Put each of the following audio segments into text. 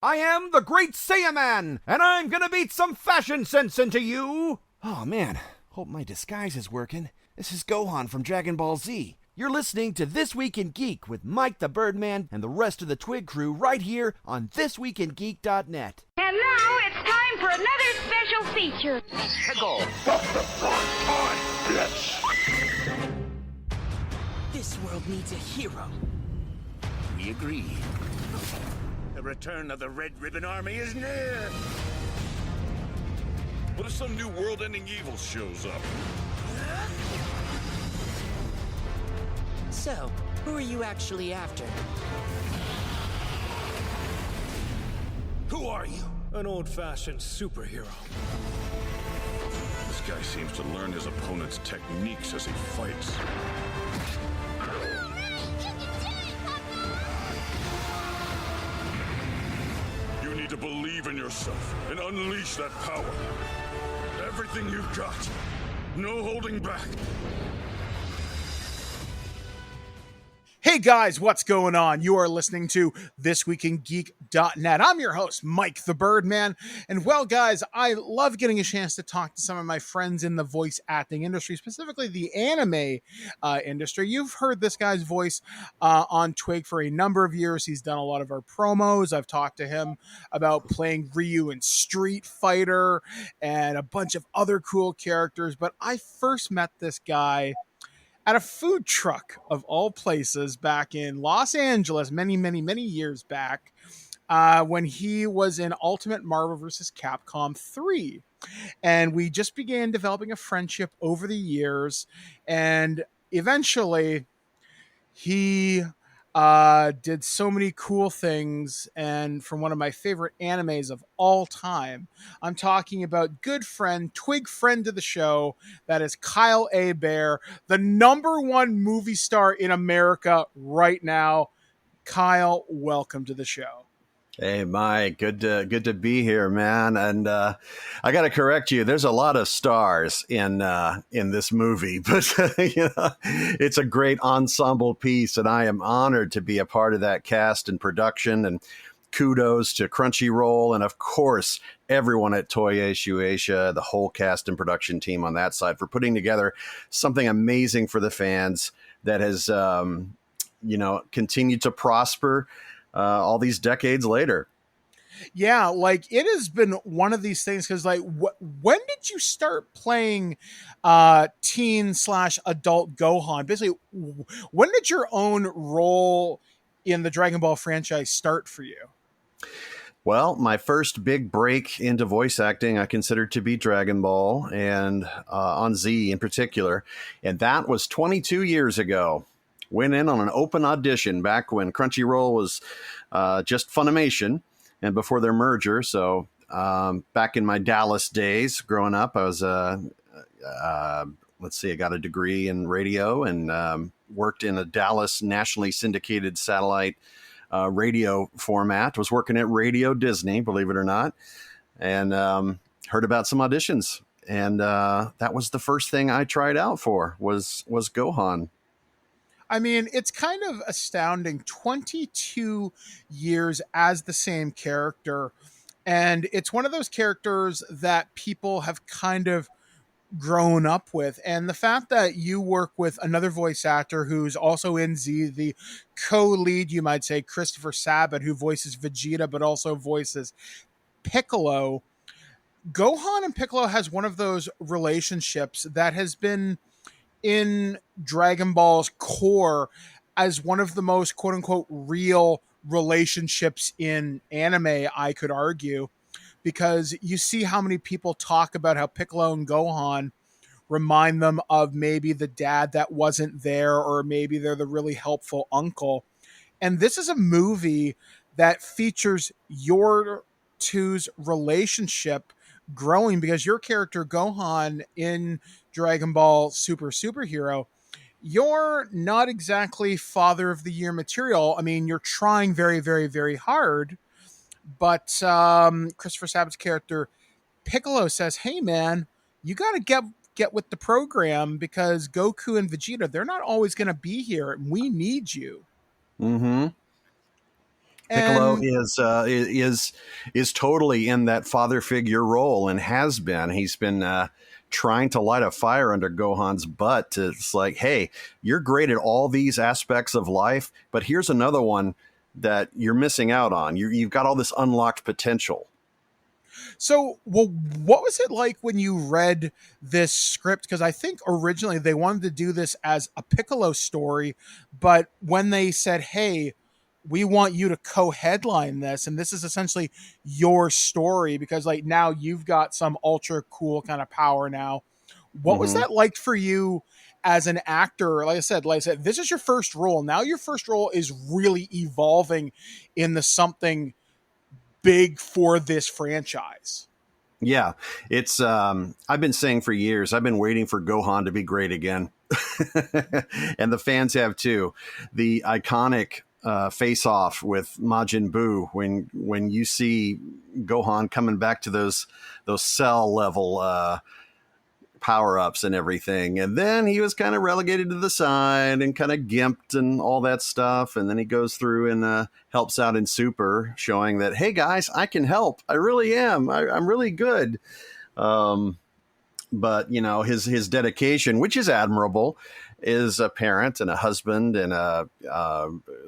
I am the Great Saiyaman, and I'm gonna beat some fashion sense into you! Oh man, hope my disguise is working. This is Gohan from Dragon Ball Z. You're listening to This Week in Geek with Mike the Birdman and the rest of the TWIG crew right here on ThisWeekInGeek.net. And now it's time for another special feature. Pickle. This world needs a hero. We agree. The return of the Red Ribbon Army is near. What if some new world-ending evil shows up? So, who are you actually after? Who are you? An old-fashioned superhero. This guy seems to learn his opponent's techniques as he fights. You need to believe in yourself and unleash that power. Everything you've got. No holding back. Hey guys, what's going on? You are listening to ThisWeekInGeek.net. I'm your host, Mike The Birdman. And well, guys, I love getting a chance to talk to some of my friends in the voice acting industry, specifically the anime industry. You've heard this guy's voice on TWIG for a number of years. He's done a lot of our promos. I've talked to him about playing Ryu in Street Fighter and a bunch of other cool characters. But I first met this guy at a food truck of all places back in Los Angeles many years back when he was in Ultimate Marvel vs. Capcom 3. And we just began developing a friendship over the years. And eventually he did so many cool things, and from one of my favorite animes of all time. I'm talking about good friend, TWIG friend of the show, that is Kyle Hebert, the #1 movie star in America right now. Kyle, welcome to the show. Hey, Mike, good to be here, man. And I got to correct you. There's a lot of stars in this movie, but it's a great ensemble piece, and I am honored to be a part of that cast and production. And kudos to Crunchyroll, and of course everyone at Toei Shueisha, the whole cast and production team on that side, for putting together something amazing for the fans that has continued to prosper all these decades later. Yeah, like it has been one of these things because, like, when did you start playing teen/adult Gohan? Basically, when did your own role in the Dragon Ball franchise start for you? Well, my first big break into voice acting I considered to be Dragon Ball, and on Z in particular, and that was 22 years ago. Went in on an open audition back when Crunchyroll was just Funimation and before their merger. So back in my Dallas days growing up, I was, I got a degree in radio and worked in a Dallas nationally syndicated satellite radio format. Was working at Radio Disney, believe it or not, and heard about some auditions. And that was the first thing I tried out for was Gohan. I mean, it's kind of astounding. 22 years as the same character. And it's one of those characters that people have kind of grown up with. And the fact that you work with another voice actor who's also in Z, the co-lead, you might say, Christopher Sabat, who voices Vegeta, but also voices Piccolo. Gohan and Piccolo has one of those relationships that has been in Dragon Ball's core as one of the most quote unquote real relationships in anime, I could argue, because you see how many people talk about how Piccolo and Gohan remind them of maybe the dad that wasn't there, or maybe they're the really helpful uncle. And this is a movie that features your two's relationship growing, because your character Gohan in Dragon Ball Superhero, you're not exactly father of the year material. I mean, you're trying very, very, very hard, but Christopher Sabat's character Piccolo says, "Hey, man, you got to get with the program, because Goku and Vegeta, they're not always going to be here, and we need you." Mm-hmm. Piccolo And is totally in that father figure role and has been. He's been trying to light a fire under Gohan's butt. It's like, hey, you're great at all these aspects of life, but here's another one that you're missing out on. You've got all this unlocked potential. so, well, what was it like when you read this script? Because I think originally they wanted to do this as a Piccolo story, but when they said, "Hey, we want you to co-headline this, and this is essentially your story," because like now you've got some ultra cool kind of power now. What was Mm-hmm. that like for you as an actor? Like I said, this is your first role. Now your first role is really evolving into something big for this franchise. Yeah, it's I've been saying for years, I've been waiting for Gohan to be great again. And the fans have too. The iconic face off with Majin Buu when you see Gohan coming back to those cell level power ups and everything. And then he was kind of relegated to the side and kind of gimped and all that stuff. And then he goes through and helps out in Super, showing that, hey guys, I can help. I really am. I'm really good. But you know, his dedication, which is admirable, is a parent and a husband and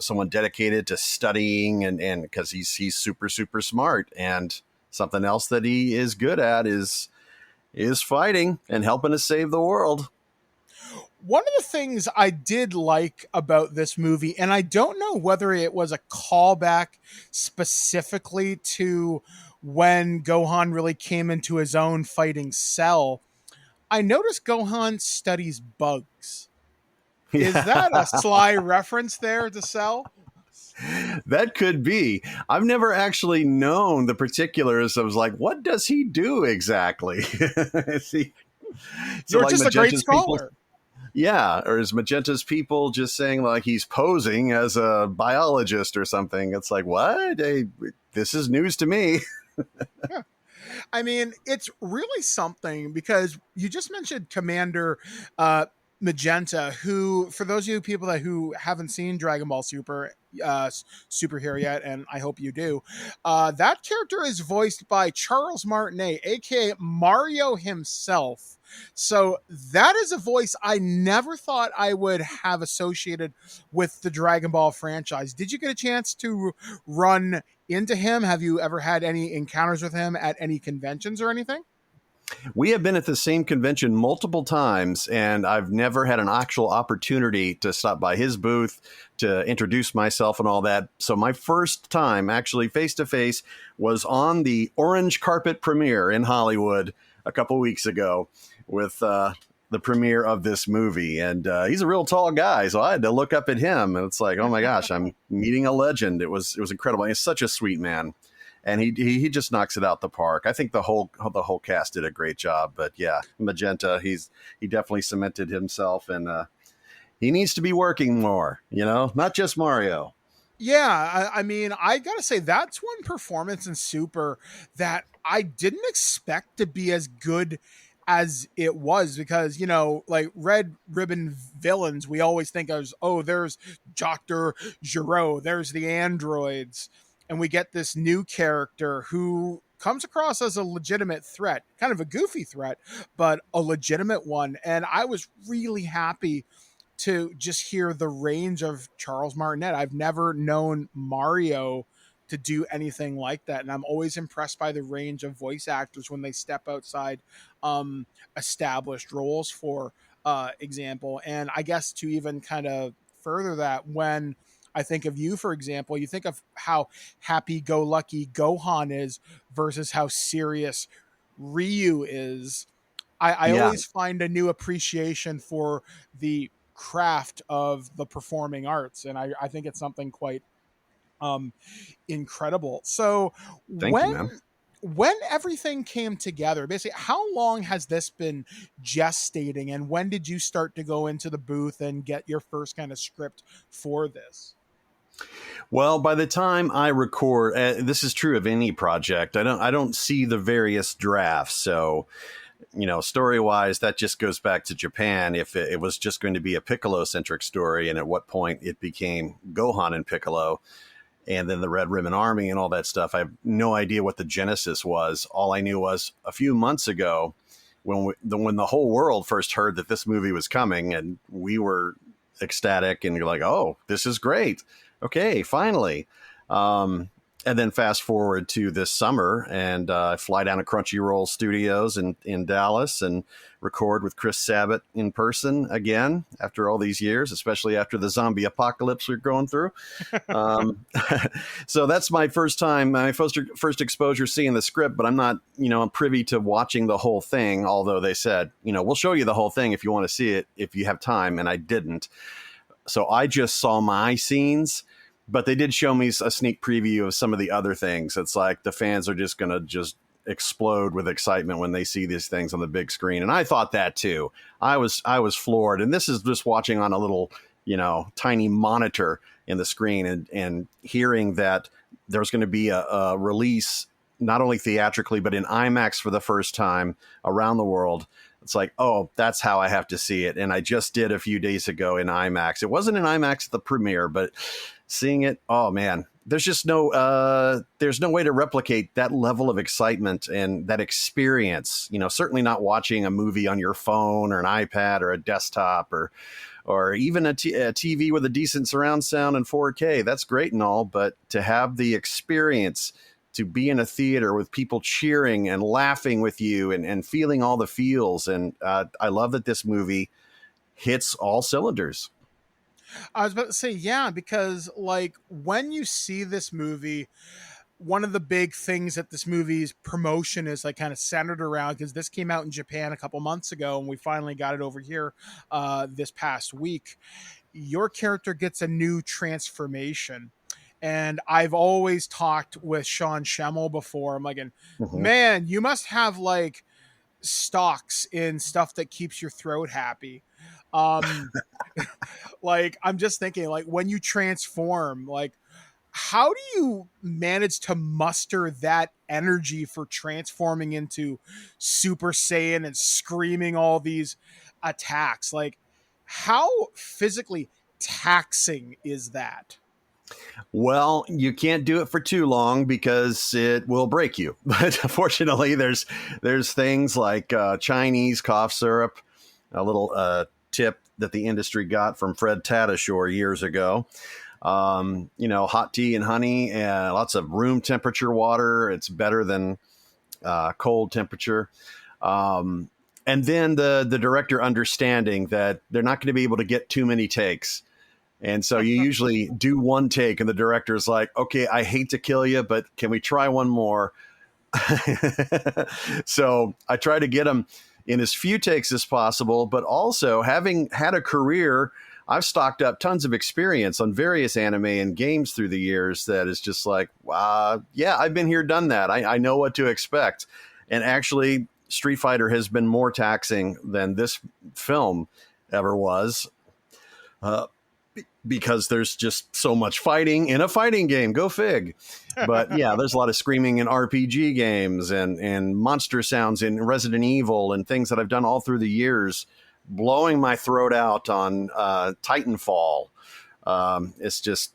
someone dedicated to studying and because he's super, super smart. And something else that he is good at is fighting and helping to save the world. One of the things I did like about this movie, and I don't know whether it was a callback specifically to when Gohan really came into his own fighting Cell, I noticed Gohan studies bugs. Is that a sly reference there to Cell? That could be. I've never actually known the particulars of like, what does he do exactly? Is he, You're like just a great Magenta's people- scholar. Yeah, or is Magenta's people just saying like he's posing as a biologist or something? It's like, what? This is news to me. Yeah. I mean, it's really something because you just mentioned Commander Magenta, who, for those of you people who haven't seen Dragon Ball Super here yet, and I hope you do, that character is voiced by Charles Martinet, aka Mario himself. So that is a voice I never thought I would have associated with the Dragon Ball franchise. Did you get a chance to run into him? Have you ever had any encounters with him at any conventions or anything? We have been at the same convention multiple times, and I've never had an actual opportunity to stop by his booth to introduce myself and all that. So my first time actually face to face was on the orange carpet premiere in Hollywood a couple weeks ago with the premiere of this movie. And he's a real tall guy, so I had to look up at him, and it's like, oh my gosh, I'm meeting a legend. It was incredible. He's such a sweet man. And he just knocks it out the park. I think the whole cast did a great job. But yeah, Magenta, he definitely cemented himself, and he needs to be working more. You know, not just Mario. Yeah, I mean, I gotta say that's one performance in Super that I didn't expect to be as good as it was, because you know, like red ribbon villains, we always think of, oh, there's Dr. Gero, there's the androids. And we get this new character who comes across as a legitimate threat, kind of a goofy threat, but a legitimate one. And I was really happy to just hear the range of Charles Martinet. I've never known Mario to do anything like that. And I'm always impressed by the range of voice actors when they step outside established roles, for example. And I guess to even kind of further that, when I think of you, for example, you think of how happy-go-lucky Gohan is versus how serious Ryu is. I always find a new appreciation for the craft of the performing arts, and I think it's something quite incredible. So Thank you, man. When everything came together, basically, how long has this been gestating, and when did you start to go into the booth and get your first kind of script for this? Well, by the time I record, this is true of any project. I don't see the various drafts. So, you know, story wise, that just goes back to Japan. If it was just going to be a Piccolo centric story, and at what point it became Gohan and Piccolo, and then the Red Ribbon Army and all that stuff. I have no idea what the genesis was. All I knew was a few months ago when the whole world first heard that this movie was coming, and we were ecstatic and you're like, oh, this is great. Okay, finally. And then fast forward to this summer, and I fly down to Crunchyroll Studios in Dallas and record with Chris Sabat in person again after all these years, especially after the zombie apocalypse we're going through. So that's my first time, my first exposure seeing the script, but I'm not, I'm privy to watching the whole thing, although they said, we'll show you the whole thing if you want to see it, if you have time, and I didn't. So I just saw my scenes. But they did show me a sneak preview of some of the other things. It's like the fans are just going to just explode with excitement when they see these things on the big screen. And I thought that too. I was floored. And this is just watching on a little, tiny monitor in the screen and hearing that there's going to be a release, not only theatrically, but in IMAX for the first time around the world. It's like, oh, that's how I have to see it. And I just did a few days ago in IMAX. It wasn't in IMAX at the premiere, but seeing it, oh man, there's just no way to replicate that level of excitement and that experience. Certainly not watching a movie on your phone or an iPad or a desktop or even a TV with a decent surround sound and 4K. That's great and all, but to have the experience, to be in a theater with people cheering and laughing with you and feeling all the feels. And I love that this movie hits all cylinders. I was about to say, yeah, because like when you see this movie, one of the big things that this movie's promotion is like kind of centered around, because this came out in Japan a couple months ago and we finally got it over here this past week. Your character gets a new transformation. And I've always talked with Sean Schemmel before. I'm like, man, you must have like stocks in stuff that keeps your throat happy. Like, I'm just thinking, like, when you transform, like, how do you manage to muster that energy for transforming into Super Saiyan and screaming all these attacks? Like, how physically taxing is that? Well, you can't do it for too long because it will break you. But fortunately, there's things like Chinese cough syrup, a little tip that the industry got from Fred Tatasciore years ago. Hot tea and honey, and lots of room temperature water. It's better than cold temperature. And then the director understanding that they're not going to be able to get too many takes. And so you usually do one take and the director's like, okay, I hate to kill you, but can we try one more? So I try to get him in as few takes as possible, but also having had a career, I've stocked up tons of experience on various anime and games through the years that is just like, yeah, I've been here, done that. I know what to expect. And actually, Street Fighter has been more taxing than this film ever was. Because there's just so much fighting in a fighting game. Go fig. But yeah, there's a lot of screaming in RPG games and monster sounds in Resident Evil and things that I've done all through the years, blowing my throat out on Titanfall. It's just,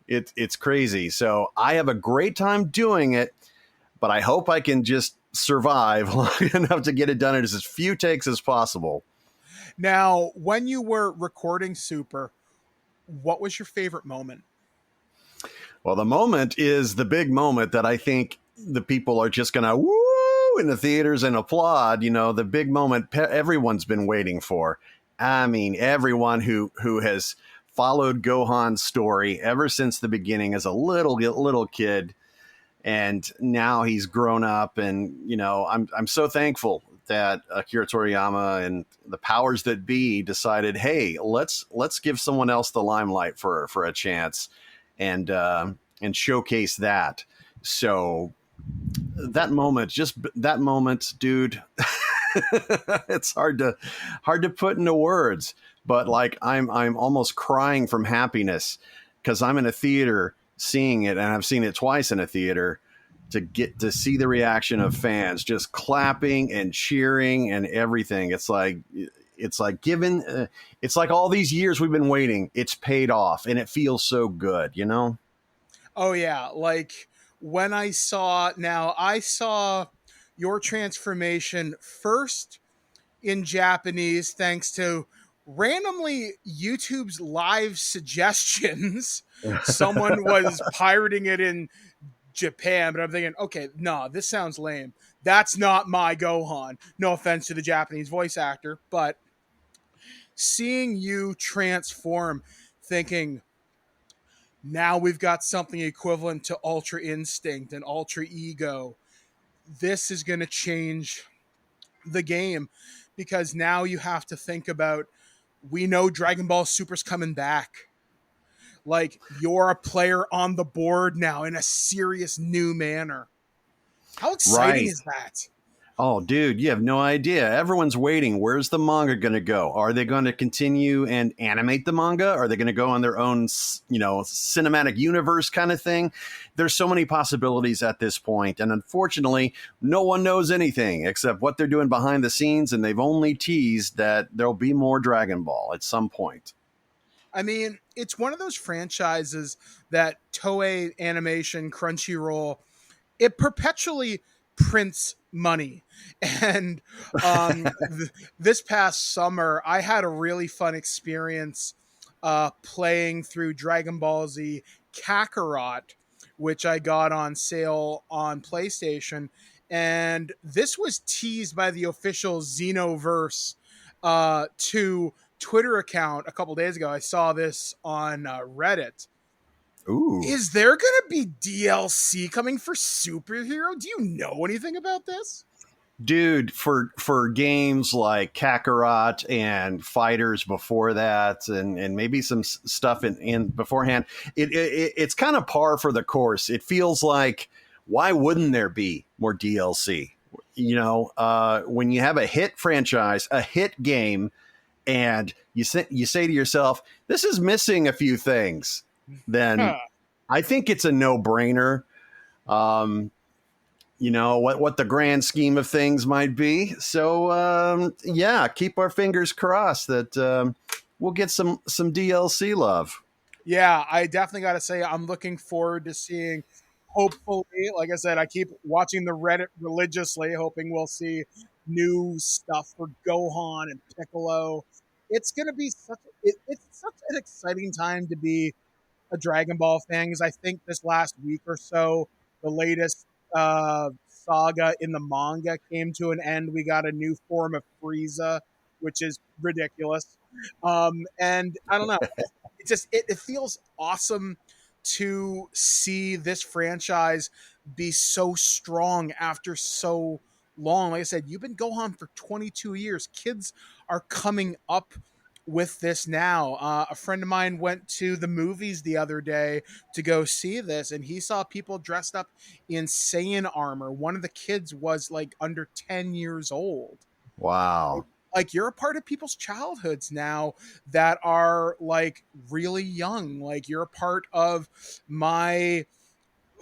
it's crazy. So I have a great time doing it, but I hope I can just survive long enough to get it done in as few takes as possible. Now, when you were recording Super, what was your favorite moment? Well, the moment is the big moment that I think the people are just going to woo in the theaters and applaud. The big moment everyone's been waiting for. I mean, everyone who has followed Gohan's story ever since the beginning as a little kid, and now he's grown up, and I'm so thankful that Akira Toriyama and the powers that be decided, hey, let's give someone else the limelight for a chance and showcase that. So that moment, dude, it's hard to put into words, but like I'm almost crying from happiness because I'm in a theater seeing it, and I've seen it twice in a theater, to get to see the reaction of fans just clapping and cheering and everything. It's like it's like all these years we've been waiting, it's paid off, and it feels so good, Oh yeah, like I saw your transformation first in Japanese thanks to randomly YouTube's live suggestions. Someone was pirating it in Japan, but I'm thinking, okay, no, this sounds lame. That's not my Gohan. No offense to the Japanese voice actor, but seeing you transform, thinking, now we've got something equivalent to Ultra Instinct and Ultra Ego. This is going to change the game because now you have to think about, we know Dragon Ball Super's coming back. Like, you're a player on the board now in a serious new manner. How exciting Right. is that? Oh, dude, you have no idea. Everyone's waiting. Where's the manga going to go? Are they going to continue and animate the manga? Are they going to go on their own, cinematic universe kind of thing? There's so many possibilities at this point, and unfortunately, no one knows anything except what they're doing behind the scenes, and they've only teased that there'll be more Dragon Ball at some point. I mean, it's one of those franchises that Toei Animation, Crunchyroll, it perpetually prints money. And this past summer, I had a really fun experience playing through Dragon Ball Z Kakarot, which I got on sale on PlayStation. And this was teased by the official Xenoverse to Twitter account a couple days ago. I saw this on Reddit. Ooh. Is there going to be DLC coming for Superhero? Do you know anything about this? Dude, for games like Kakarot and Fighters before that, and maybe some stuff in beforehand, it's kind of par for the course. It feels like, why wouldn't there be more DLC? When you have a hit franchise, a hit game, and you say to yourself, this is missing a few things, then I think it's a no-brainer. What the grand scheme of things might be. So keep our fingers crossed that we'll get some DLC love. Yeah, I definitely got to say I'm looking forward to seeing. Hopefully, like I said, I keep watching the Reddit religiously, hoping we'll see new stuff for Gohan and Piccolo. It's going to be it's such an exciting time to be a Dragon Ball fan, because I think this last week or so, the latest saga in the manga came to an end. We got a new form of Frieza, which is ridiculous. And I don't know. It feels awesome to see this franchise be so strong after so long. Like I said, you've been Gohan for 22 years. Kids are coming up with this now. A friend of mine went to the movies the other day to go see this, and he saw people dressed up in Saiyan armor. One of the kids was like under 10 years old. Wow. Like, you're a part of people's childhoods now that are like really young. Like, you're a part of my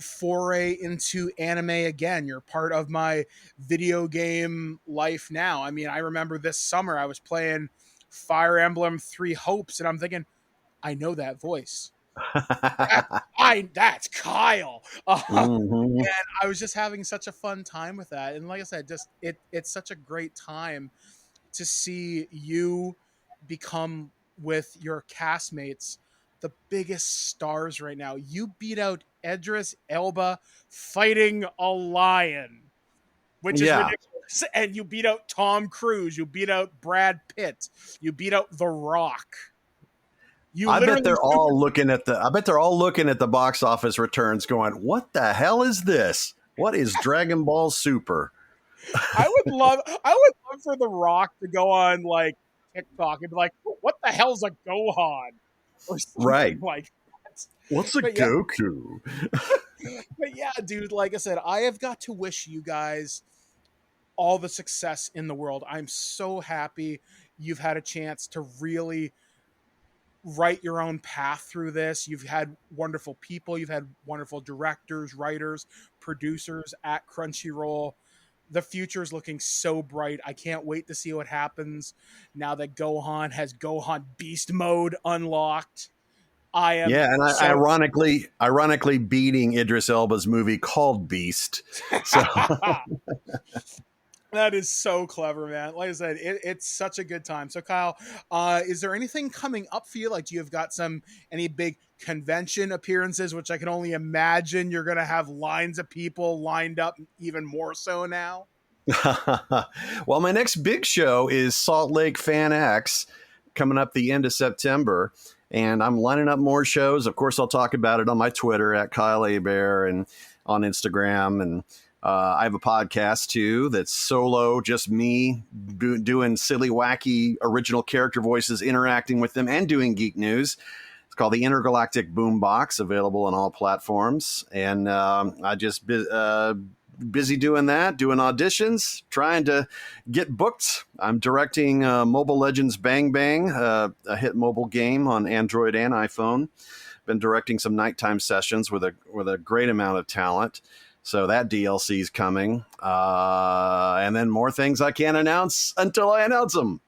foray into anime again. You're part of my video game life now. I mean, I remember this summer I was playing Fire Emblem Three Hopes, and I'm thinking, I know that voice. That's Kyle. And I was just having such a fun time with that. And like I said, it's such a great time to see you become, with your castmates, the biggest stars right now. You beat out Idris Elba fighting a lion, which is ridiculous. And you beat out Tom Cruise. You beat out Brad Pitt. You beat out The Rock. I bet they're all looking at the box office returns going, what the hell is this? What is Dragon Ball Super? I would love for The Rock to go on like TikTok and be like, what the hell's a Gohan? Or something right. like that. What's a Goku? But yeah, dude, like I said, I have got to wish you guys all the success in the world. I'm so happy you've had a chance to really write your own path through this. You've had wonderful people. You've had wonderful directors, writers, producers at Crunchyroll. The future is looking so bright. I can't wait to see what happens now that Gohan has Gohan Beast Mode unlocked. I am. Yeah, and so- ironically beating Idris Elba's movie called Beast. So That is so clever, man. Like I said, it's such a good time. So, Kyle, is there anything coming up for you? Like, do you have got any big convention appearances, which I can only imagine you're going to have lines of people lined up even more so now? well, my next big show is Salt Lake Fan X coming up the end of September. And I'm lining up more shows. Of course, I'll talk about it on my Twitter at Kyle Hebert and on Instagram. And I have a podcast, too, that's solo, just me doing silly, wacky, original character voices, interacting with them and doing geek news. It's called the Intergalactic Boombox, available on all platforms. And I just busy doing that, doing auditions, trying to get booked. I'm directing Mobile Legends Bang Bang, a hit mobile game on Android and iPhone. Been directing some nighttime sessions with a great amount of talent. So that DLC is coming. And then more things I can't announce until I announce them.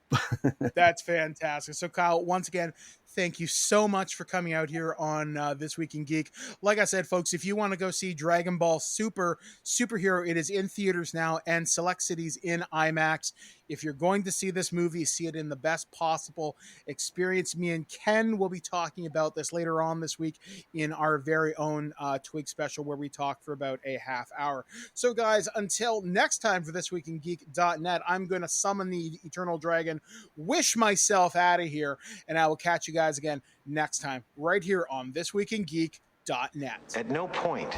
That's fantastic. So, Kyle, once again, thank you so much for coming out here on This Week in Geek. Like I said, folks, if you want to go see Dragon Ball Superhero, it is in theaters now and select cities in IMAX. If you're going to see this movie, see it in the best possible experience. Me and Ken will be talking about this later on this week in our very own TWIG special where we talk for about a half hour. So, guys, until next time for ThisWeekInGeek.net, I'm going to summon the Eternal Dragon, wish myself out of here, and I will catch you guys again next time right here on ThisWeekInGeek.net. At no point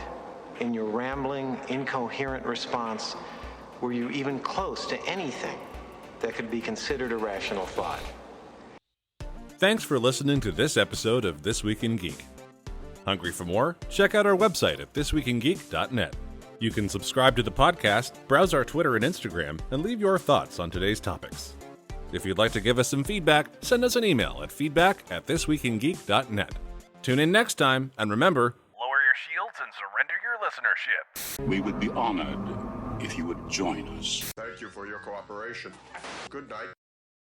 in your rambling, incoherent response were you even close to anything that could be considered a rational thought. Thanks for listening to this episode of This Week in Geek. Hungry for more? Check out our website at thisweekingeek.net. You can subscribe to the podcast, browse our Twitter and Instagram, and leave your thoughts on today's topics. If you'd like to give us some feedback, send us an email at feedback@thisweekingeek.net. Tune in next time, and remember, lower your shields and surrender your listenership. We would be honored if you would join us. Thank you for your cooperation. Good night.